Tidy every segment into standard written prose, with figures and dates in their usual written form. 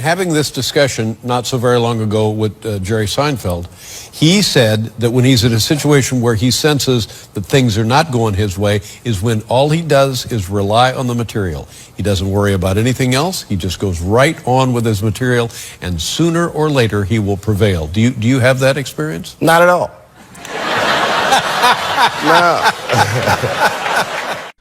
having this discussion not so very long ago with Jerry Seinfeld. He said that when he's in a situation where he senses that things are not going his way is when all he does is rely on the material. He doesn't worry about anything else. He just goes right on with his material, and sooner or later he will prevail. Do you have that experience? Not at all. No.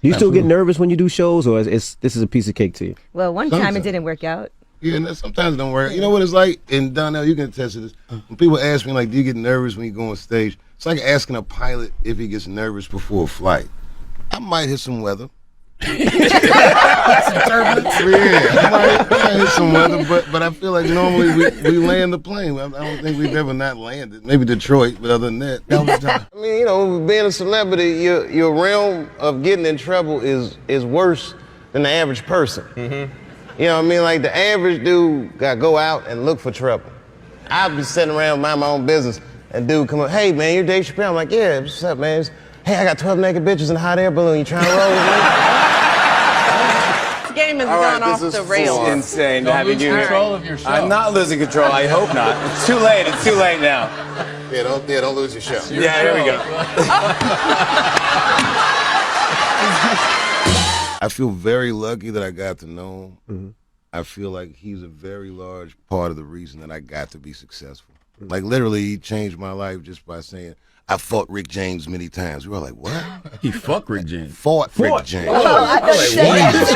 You still get nervous when you do shows, or this is a piece of cake to you? Well, one time it didn't work out. Yeah, and sometimes it don't work. You know what it's like? And Donnell, you can attest to this. When people ask me, like, do you get nervous when you go on stage? It's like asking a pilot if he gets nervous before a flight. I might hit some weather. Yeah, I might hit some weather, but I feel like normally we land the plane. I don't think we've ever not landed. Maybe Detroit, but other than that was time. I mean, you know, being a celebrity, your realm of getting in trouble is worse than the average person. Mm-hmm. You know what I mean? Like, the average dude got to go out and look for trouble. I'd be sitting around mind my own business, and dude come up, hey, man, you're Dave Chappelle. I'm like, yeah, what's up, man? Hey, I got 12 naked bitches in a hot air balloon. You trying to roll with me? This game has gone off the rails. This is insane to have you do control of your show. I'm not losing control. I hope not. It's too late. It's too late now. Yeah, don't lose your show. Yeah, here we go. I feel very lucky that I got to know him. Mm-hmm. I feel like he's a very large part of the reason that I got to be successful. Mm-hmm. Like, literally, he changed my life just by saying, I fought Rick James many times. We were like, what? He fucked Rick James. Fought Rick James. Oh, I thought you said that too.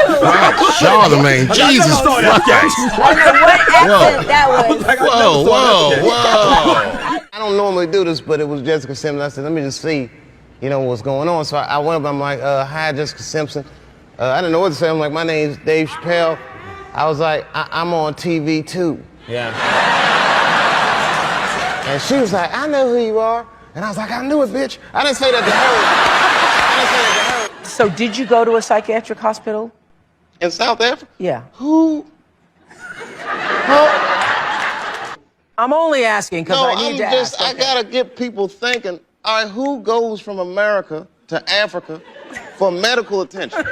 Charlemagne, Jesus Christ. I know what accent that was. Whoa. I don't normally do this, but it was Jessica Simpson. I said, let me just see, you know, what's going on. So I went up, I'm like, hi, Jessica Simpson. I didn't know what to say. I'm like, my name's Dave Chappelle. I was like, I'm on TV too. Yeah. And she was like, I know who you are. And I was like, I knew it, bitch. I didn't say that to her. So did you go to a psychiatric hospital? In South Africa? Yeah. Who? I'm only asking because I need to ask. I gotta get people thinking, all right, who goes from America to Africa for medical attention?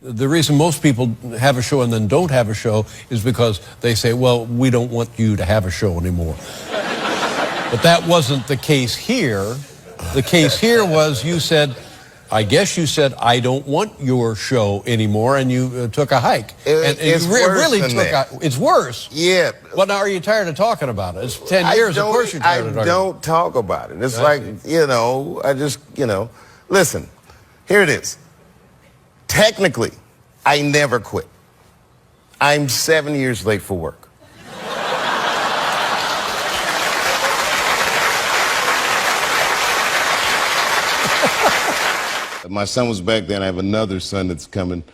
The reason most people have a show and then don't have a show is because they say, well, we don't want you to have a show anymore. But that wasn't the case here. The case here was I guess you said, I don't want your show anymore, and you took a hike. It's worse. Yeah. Well, now, are you tired of talking about it? It's 10 years, of course you're tired of talking about it. I don't talk about it. It's like, you know, I just, you know. Listen, here it is. Technically, I never quit. I'm 7 years late for work. My son was back then. I have another son that's coming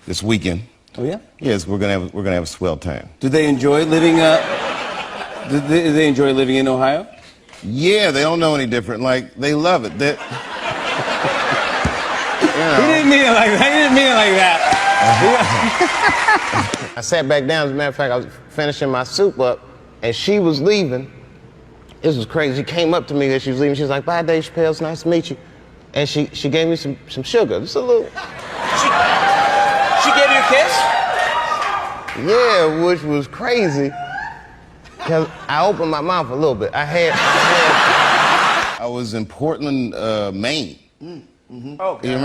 this weekend. Oh yeah? Yes, we're gonna have a swell time. Do they enjoy living? Do they enjoy living in Ohio? Yeah, they don't know any different. Like, they love it. You know. He didn't mean it like that. I sat back down. As a matter of fact, I was finishing my soup up, and she was leaving. This was crazy. She came up to me as she was leaving. She was like, "Bye, Dave Chappelle. It's nice to meet you." And she gave me some sugar, just a little. She gave you a kiss? Yeah, which was crazy. Cause I opened my mouth a little bit. I was in Portland, Maine. Mm-hmm. Oh, do you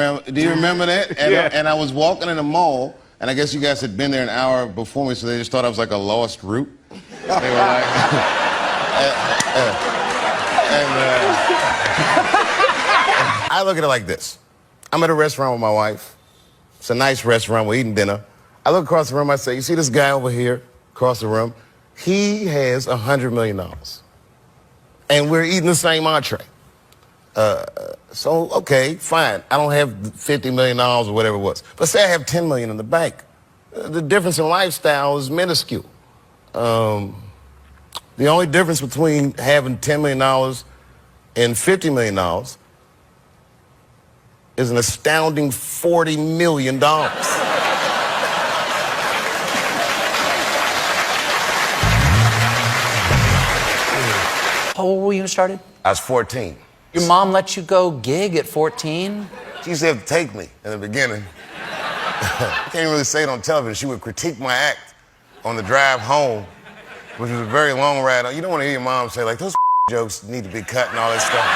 remember that? And, yeah. And I was walking in a mall, and I guess you guys had been there an hour before me, so they just thought I was like a lost route. They were like, I look at it like this. I'm at a restaurant with my wife. It's a nice restaurant. We're eating dinner. I look across the room. I say, you see this guy over here across the room? He has $100 million. And we're eating the same entree. So, okay, fine. I don't have $50 million or whatever it was. But say I have $10 million in the bank. The difference in lifestyle is minuscule. The only difference between having $10 million and $50 million is an astounding $40 million. How old were you when you started? I was 14. Your mom let you go gig at 14? She used to have to take me in the beginning. I can't really say it on television. She would critique my act on the drive home, which was a very long ride. You don't want to hear your mom say, like, those jokes need to be cut and all that stuff.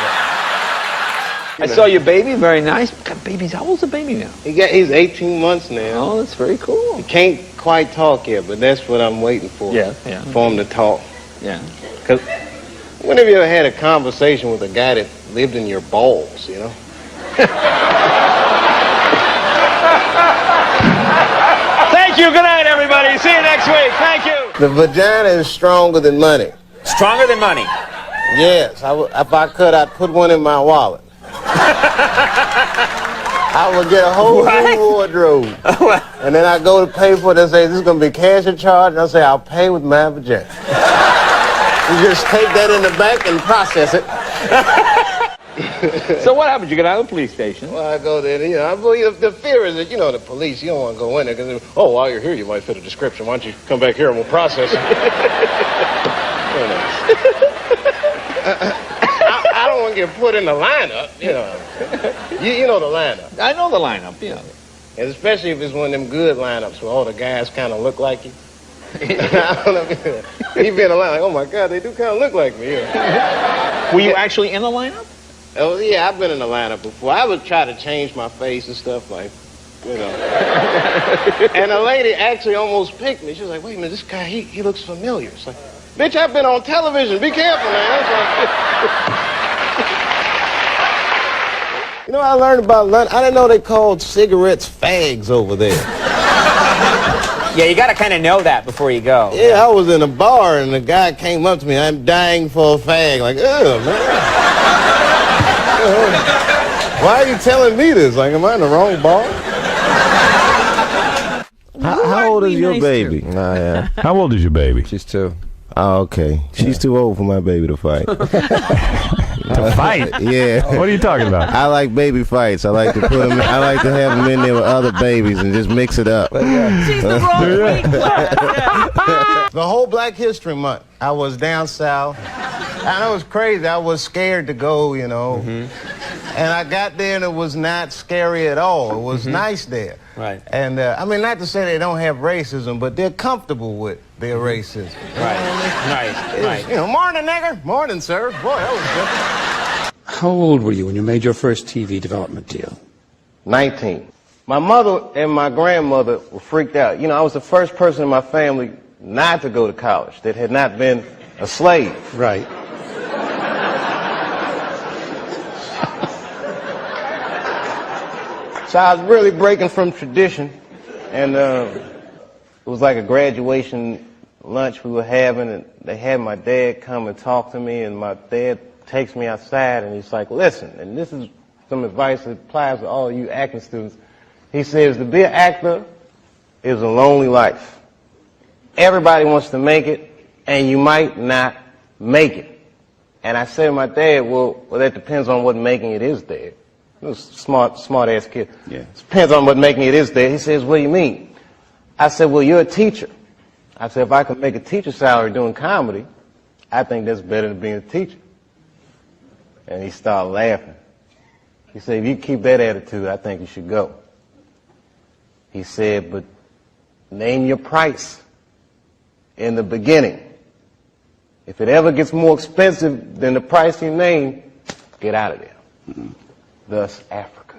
I saw your baby, very nice. God, baby's, how old's the baby now? He's 18 months now. Oh, that's very cool. He can't quite talk yet, but that's what I'm waiting for. Yeah. For him to talk. Yeah. Because whenever you ever had a conversation with a guy that lived in your balls, you know? Thank you. Good night, everybody. See you next week. Thank you. The vagina is stronger than money. Stronger than money. Yes. If I could, I'd put one in my wallet. I would get a whole new wardrobe. And then I go to pay for it and say, this is going to be cash or charge. And I say, I'll pay with my vagina. You just take that in the bank and process it. So what happened? You get out of the police station. Well, I go there, you know, I believe the fear is that, you know, the police, you don't want to go in there because, oh, while you're here, you might fit a description. Why don't you come back here and we'll process it? I don't want to get put in the lineup, you know. You know the lineup. I know the lineup, yeah. And especially if it's one of them good lineups where all the guys kind of look like you. I don't know. You'd be in the line like, oh, my God, they do kind of look like me. Yeah. Were you actually in the lineup? Oh, yeah, I've been in the lineup before. I would try to change my face and stuff like, you know. And a lady actually almost picked me. She was like, wait a minute, this guy, he looks familiar. It's like, bitch, I've been on television. Be careful, man. You know, I learned about London. I didn't know they called cigarettes fags over there. Yeah, you got to kind of know that before you go. Yeah, I was in a bar and the guy came up to me. I'm dying for a fag. Like, ugh, man. Why are you telling me this? Like, am I in the wrong bar? How old is your baby? Nah, yeah. How old is your baby? She's 2. Oh, okay. She's too old for my baby to fight. To fight? Yeah. What are you talking about? I like baby fights. I like to put them. I like to have them in there with other babies and just mix it up. She's the wrong weight class. The whole Black History Month, I was down south. I know it was crazy. I was scared to go, you know. And I got there and it was not scary at all. It was nice there. Right. And I mean, not to say they don't have racism, but they're comfortable with their racism. Right. Right. You know, morning, nigger. Morning, sir. Boy, that was How old were you when you made your first TV development deal? 19. My mother and my grandmother were freaked out. You know, I was the first person in my family not to go to college that had not been a slave. Right. So I was really breaking from tradition, and it was like a graduation lunch we were having, and they had my dad come and talk to me, and my dad takes me outside, and he's like, listen, and this is some advice that applies to all you acting students. He says, to be an actor is a lonely life. Everybody wants to make it, and you might not make it. And I said to my dad, well, that depends on what making it is, Dad. He was a smart-ass kid. Yeah. It depends on what making it is, Dad. He says, what do you mean? I said, well, you're a teacher. I said, if I can make a teacher salary doing comedy, I think that's better than being a teacher. And he started laughing. He said, if you keep that attitude, I think you should go. He said, but name your price in the beginning. If it ever gets more expensive than the price you name, get out of there. Thus, Africa.